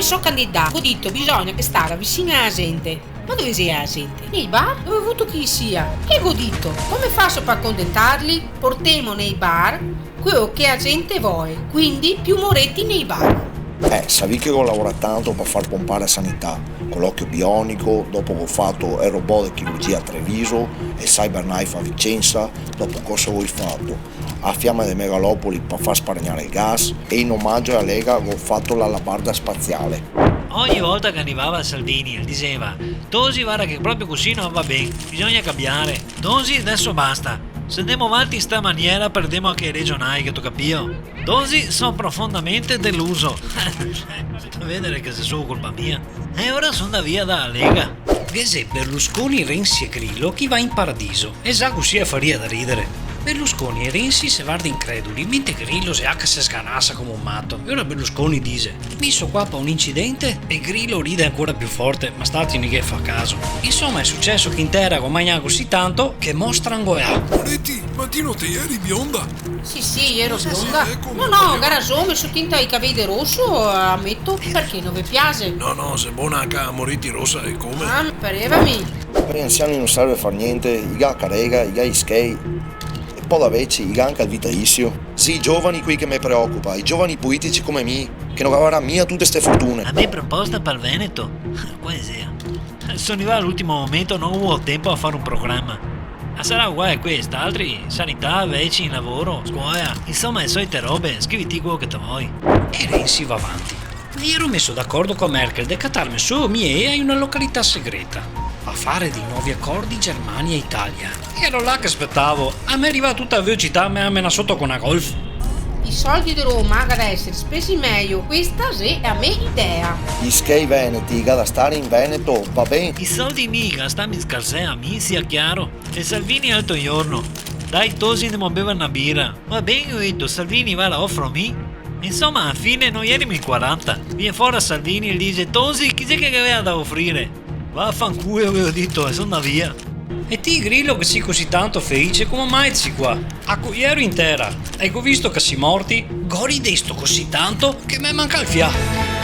sono candidato, ho detto bisogna che stare vicino alla gente. Ma dove sei la gente? Nei bar? Dove ho avuto chi sia? Che ho detto? Come faccio per accontentarli? Portiamo nei bar quello che la gente vuole, quindi più moretti nei bar. Savi che ho lavorato tanto per far pompare la sanità, con l'occhio bionico, dopo che ho fatto il robot di chirurgia a Treviso e il Cyberknife a Vicenza, dopo cosa ho fatto? A Fiamma dei Megalopoli per far sparagnare il gas e in omaggio alla Lega ho fatto l'alabarda spaziale. Ogni volta che arrivava Salvini diceva: Tosi, guarda che proprio così non va bene, bisogna cambiare. Tosi, adesso basta. Se andiamo avanti in sta maniera perdiamo anche i regionali, che tu capio? Tosi, sono profondamente deluso. Faccio vedere che se sono colpa mia. E ora sono da via dalla Lega. Che se Berlusconi, Renzi e Grillo chi va in paradiso? Esatto, così faria da ridere. Berlusconi e Renzi se guarda increduli, mentre Grillo se sganassa come un matto. E ora Berlusconi dice: misso qua per un incidente? E Grillo ride ancora più forte, ma statemi che fa caso. Insomma, è successo che Intera guadagna così tanto che mostra ngoia. Moretti, mattino te eri bionda? Sì, ero bionda. No, garasò, ho messo tinta ai capelli rosso, ammetto, perché non vi piace? No, se buona a Moretti rossa e come? Parevami. Per gli anziani non serve far niente, i ga carega, i ga iskei. Un po' da vecchi, i ganca al vitalizio. Sì, i giovani qui che mi preoccupa, i giovani politici come me, che non avranno mia tutte ste fortune. A me proposta per il Veneto? Quale sia? Sono arrivato all'ultimo momento, non ho avuto tempo a fare un programma. Ma sarà uguale a questa, altri sanità, veci, lavoro, scuola, insomma le solite robe, scriviti quello che te vuoi. E Renzi va avanti. Mi ero messo d'accordo con Merkel di cattarmi solo miei in una località segreta a fare dei nuovi accordi Germania e Italia. Ero là che aspettavo. A me arriva tutta a velocità, me la sotto con una Golf. I soldi di Roma ad essere spesi meglio, questa sì è a me idea. Gli skei veneti, i ga da stare in Veneto, va bene. I soldi mica, stammi scarsè a me, sia chiaro. E Salvini l'altro giorno: dai, Tosi ne beva una birra. Va bene, ho detto, Salvini va la offro a me. Insomma, alla fine noi erimo in 40. Viene fuori a Salvini e dice: Tosi, chi c'è che aveva da offrire? Vaffanculo, avevo detto, e sono da via. E ti Grillo che sei così tanto felice, come mai sei qua? A cui ero Intera. E ho visto che sei morti, gori desto così tanto che me manca il fiato.